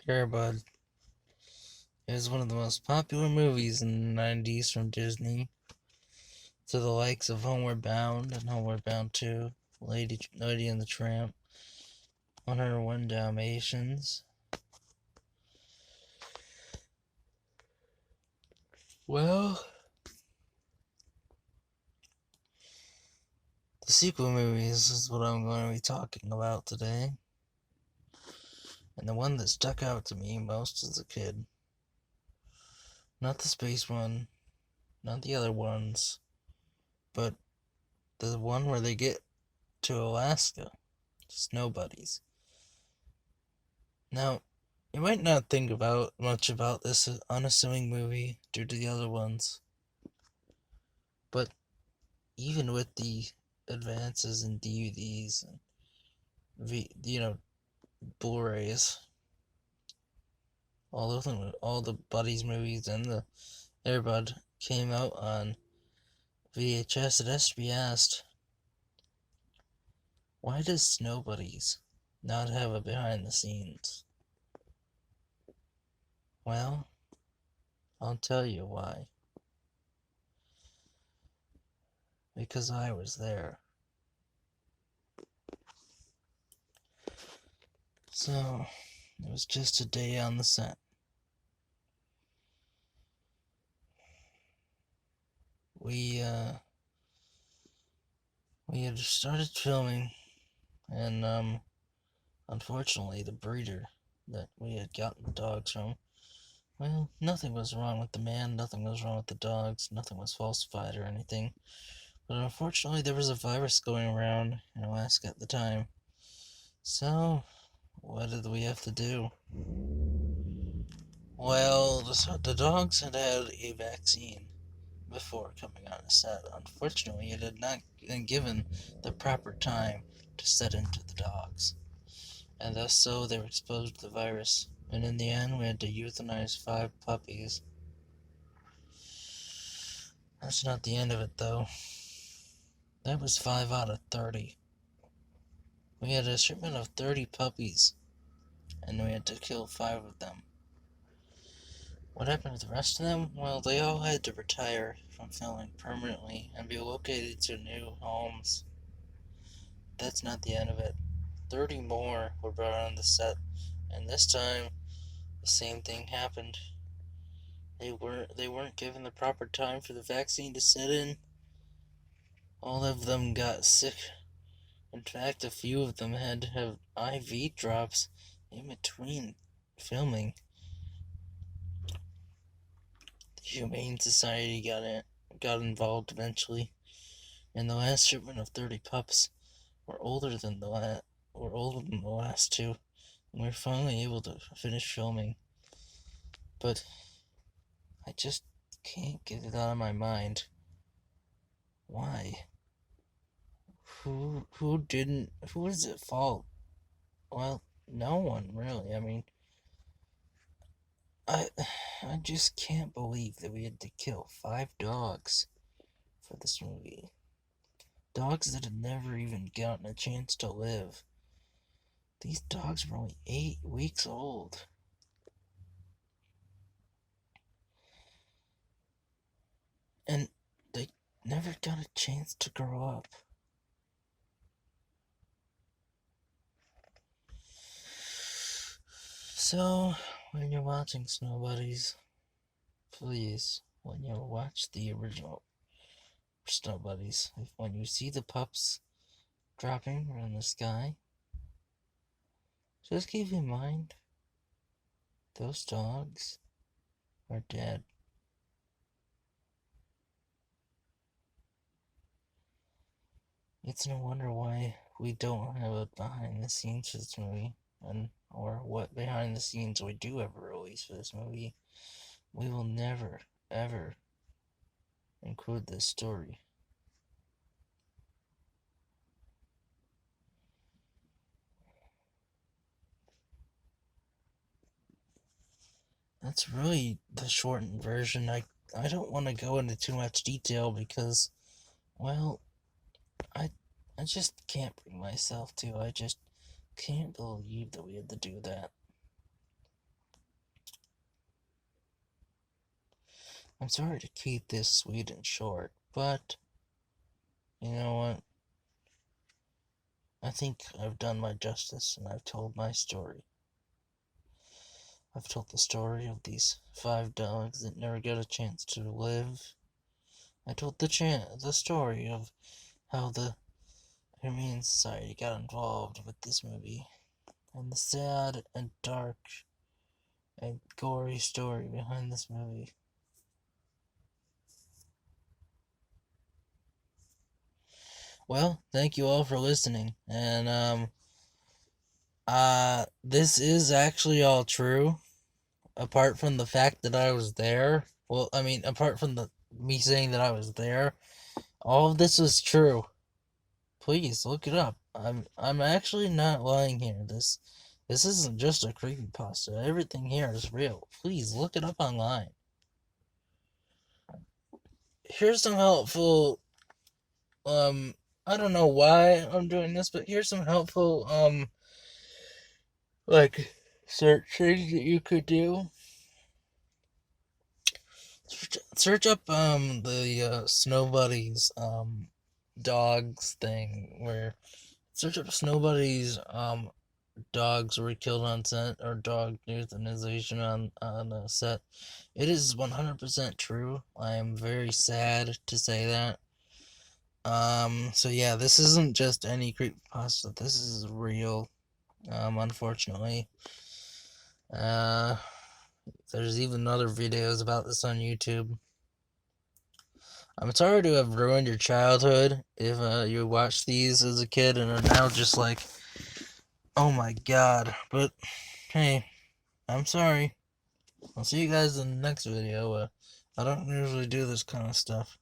Air Bud is one of the most popular movies in the 90s from Disney, to the likes of Homeward Bound and Homeward Bound 2, Lady and the Tramp, 101 Dalmatians. Well, the sequel movies is what I'm going to be talking about today. And the one that stuck out to me most as a kid. Not the space one, not the other ones, but the one where they get to Alaska. Snow Buddies. Now, you might not think about much about this unassuming movie due to the other ones, but even with the advances in DVDs and Blu-rays, all the Buddies movies and the Air Bud came out on VHS, it has to be asked, why does Snow Buddies not have a behind the scenes? Well, I'll tell you why. Because I was there. So, it was just a day on the set. We had started filming, and unfortunately, the breeder that we had gotten the dogs from, well, nothing was wrong with the man, nothing was wrong with the dogs, nothing was falsified or anything. But unfortunately, there was a virus going around in Alaska at the time. So, what did we have to do? Well, the dogs had had a vaccine before coming on the set. Unfortunately, it had not been given the proper time to set into the dogs, and thus so they were exposed to the virus. And in the end, we had to euthanize 5 puppies. That's not the end of it, though. That was 5 out of 30. We had a shipment of 30 puppies, and we had to kill 5 of them. What happened to the rest of them? Well, they all had to retire from filming permanently and be located to new homes. That's not the end of it. 30 more were brought on the set, and this time the same thing happened. They weren't given the proper time for the vaccine to set in. All of them got sick. In fact, a few of them had to have IV drops in between filming. The Humane Society got involved eventually, and the last shipment of 30 pups were older than the last 2, and we were finally able to finish filming. But I just can't get it out of my mind. Why? Who is at fault? Well, no one really. I mean, I I just can't believe that we had to kill 5 dogs for this movie. Dogs that had never even gotten a chance to live. These dogs were only 8 weeks old. And they never got a chance to grow up. So, when you're watching Snow Buddies, please, when you watch the original Snow Buddies, when you see the pups dropping around the sky, just keep in mind those dogs are dead. It's no wonder why we don't have a behind the scenes for this movie, or what behind the scenes we do ever release for this movie. We will never, ever include this story. That's really the shortened version. I don't want to go into too much detail because, well, I I just can't bring myself to. I just can't believe that we had to do that. I'm sorry to keep this sweet and short, but you know what? I think I've done my justice and I've told my story. I've told the story of these 5 dogs that never get a chance to live. I told the story of how the Humane Society got involved with this movie, and the sad and dark and gory story behind this movie. Well, thank you all for listening, and this is actually all true, apart from the fact that I was there. Well, I mean, apart from the me saying that I was there, all of this is true. Please look it up. I'm actually not lying here. This isn't just a creepypasta. Everything here is real. Please look it up online. Here's some helpful I don't know why I'm doing this, but here's some helpful like searching that you could do. Search up the Snow Buddies dogs thing, where search up Snow Buddies dogs were killed on set, or dog euthanization on a set. It is 100% true. I am very sad to say that. So yeah, this isn't just any creepypasta. This is real. Unfortunately. There's even other videos about this on YouTube. I'm sorry to have ruined your childhood if you watched these as a kid and are now just like, oh my god. But hey, I'm sorry. I'll see you guys in the next video. I don't usually do this kind of stuff.